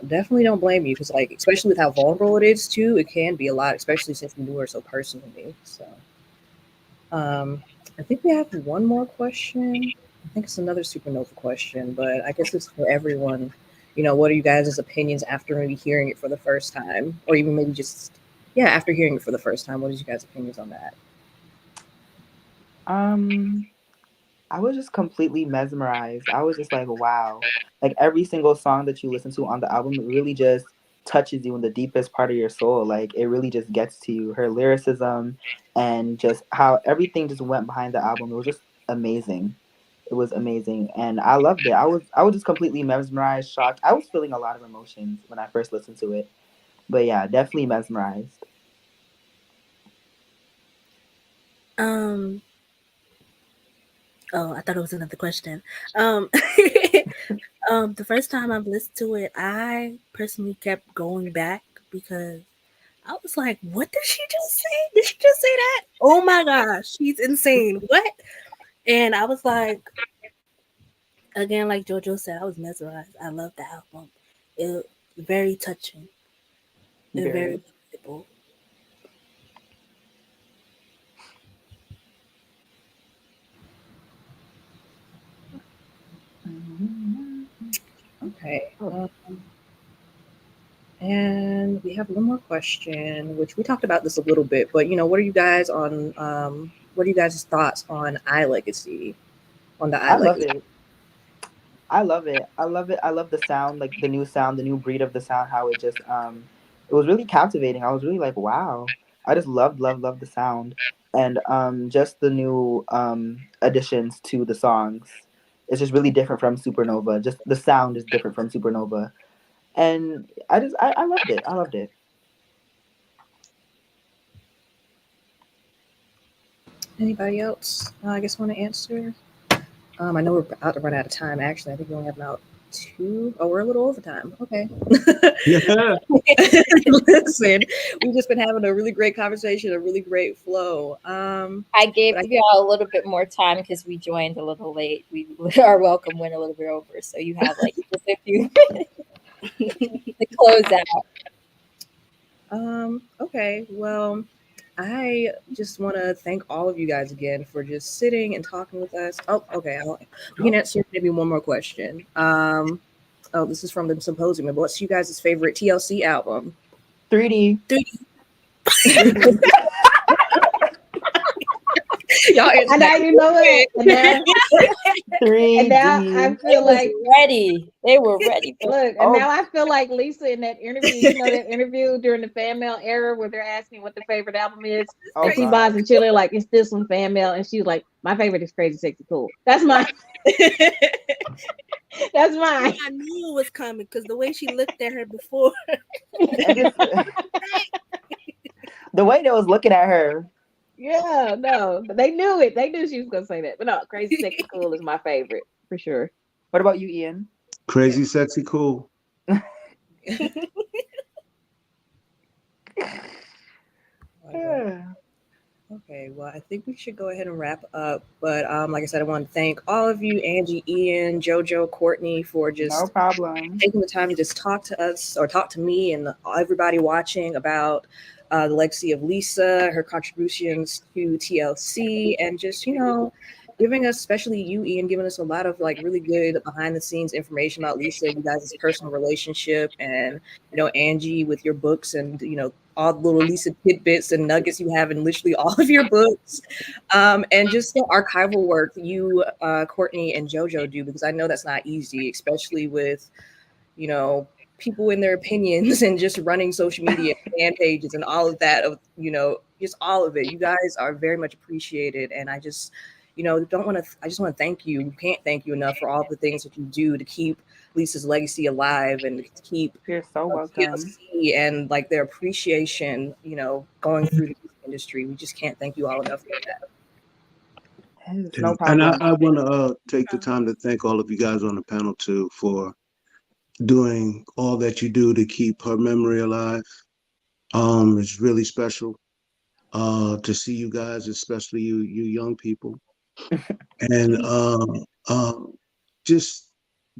definitely don't blame you, because, like, especially with how vulnerable it is, too, it can be a lot, especially since you knew her so personally. So, I think we have one more question. I think it's another Supernova question, but I guess it's for everyone. What are you guys' opinions after maybe hearing it for the first time? Or even maybe just, after hearing it for the first time, what is you guys' opinions on that? I was just completely mesmerized. I was just like, wow. Like every single song that you listen to on the album, it really just touches you in the deepest part of your soul. Like it really just gets to you. Her lyricism and just how everything just went behind the album. It was just amazing. It was amazing. And I loved it. I was just completely mesmerized, shocked. I was feeling a lot of emotions when I first listened to it. But yeah, definitely mesmerized. Oh, I thought it was another question. The first time I've listened to it, I personally kept going back because I was like, what did she just say? Did she just say that? Oh my gosh, she's insane. What? And I was like, again, like JoJo said, I was mesmerized. I love the album. It was very touching and very beautiful. Okay. And we have one more question, which we talked about this a little bit, but what are you guys what are you guys' thoughts on iLegacy? On the I love iLegacy? it. I love it. I love it. I love the sound, like the new sound, the new breed of the sound, how it just it was really captivating. I was really like, wow. I just loved the sound. And just the new additions to the songs. It's just really different from Supernova. Just the sound is different from Supernova. And I loved it. I loved it. Anybody else, I guess, want to answer? I know we're about to run out of time. Actually, I think we only have about 2. Oh, we're a little over time. Okay. Yeah. Listen, we've just been having a really great conversation, a really great flow. I gave y'all a little bit more time because we joined a little late. Our welcome went a little bit over, so you have like just a few to close out. Okay. Well, I just want to thank all of you guys again for just sitting and talking with us. Oh, okay. We can answer maybe one more question. This is from the Symposium. What's you guys' favorite TLC album? 3D. 3D. Y'all And now you know it. And now, 3D. and now I feel like ready. They were ready. Look, and now I feel like Lisa in that interview. That interview during the fan mail era where they're asking what the favorite album is, and T-Boz and Chili like, it's this one, fan mail, and she was like, my favorite is Crazy Sexy Cool. That's mine. That's mine. I knew it was coming because the way she looked at her before. The way they was looking at her. Yeah, no, but they knew it. They knew she was gonna say that. But no, Crazy Sexy Cool is my favorite for sure. What about you, Ian? Crazy, sexy, cool. Yeah. Okay, well, I think we should go ahead and wrap up. But like I said, I want to thank all of you, Angie, Ian, JoJo, Courtney, for No just problem. taking the time to just talk to us or talk to me and everybody watching about the legacy of Lisa, her contributions to TLC, and just, giving us, especially you, Ian, giving us a lot of like really good behind the scenes information about Lisa, you guys' personal relationship, and, Angie with your books and, all the little Lisa tidbits and nuggets you have in literally all of your books. And just the archival work you, Courtney and JoJo do, because I know that's not easy, especially with, people in their opinions and just running social media fan pages and all of that of, just all of it. You guys are very much appreciated. And I just, I just want to thank you. We can't thank you enough for all the things that you do to keep Lisa's legacy alive and to keep You're so welcome. TLC and like their appreciation, going through the music industry. We just can't thank you all enough for that. Yes, Yeah. no And problem. I want to take the time to thank all of you guys on the panel too for doing all that you do to keep her memory alive. It's really special to see you guys, especially you young people, and just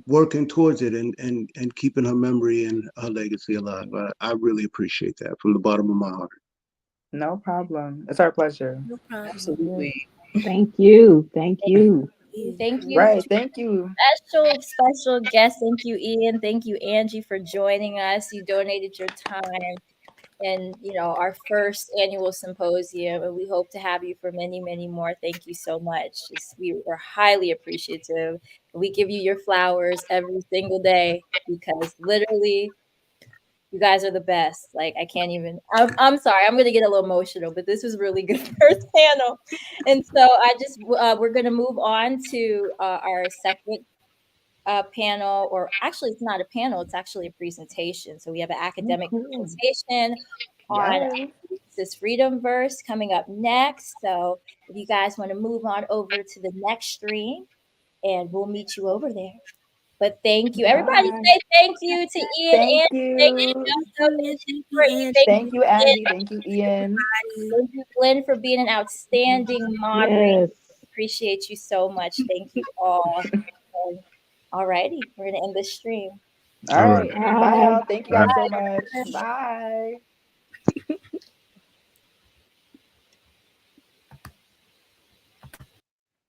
working towards it and keeping her memory and her legacy alive. I really appreciate that from the bottom of my heart. No problem. It's our pleasure. No problem. Absolutely. Thank you. Thank you. Thank you, Right. Thank you. special guest. Thank you, Ian. Thank you, Angie, for joining us. You donated your time and our first annual symposium, and we hope to have you for many, many more. Thank you so much. We are highly appreciative. We give you your flowers every single day because literally you guys are the best. Like I can't even. I'm sorry. I'm gonna get a little emotional, but this was really good first panel, and so I just we're gonna move on to our second panel, or actually, it's not a panel. It's actually a presentation. So we have an academic Cool. presentation on Yes. this freedom verse coming up next. So if you guys want to move on over to the next stream, and we'll meet you over there. But thank you. Everybody Bye. say thank you to Ian Thank and thank you, you. Joseph, Thank and you, Courtney. Thank Angie. Thank you, you, Ian. Angie. Thank you, Ian. Thank you, Glenn, for being an outstanding moderator. Yes. Appreciate you so much. Thank you all. All righty, we're gonna end this stream. All All right. right. Bye, Bye. y'all. Thank you Bye. guys so much. Bye.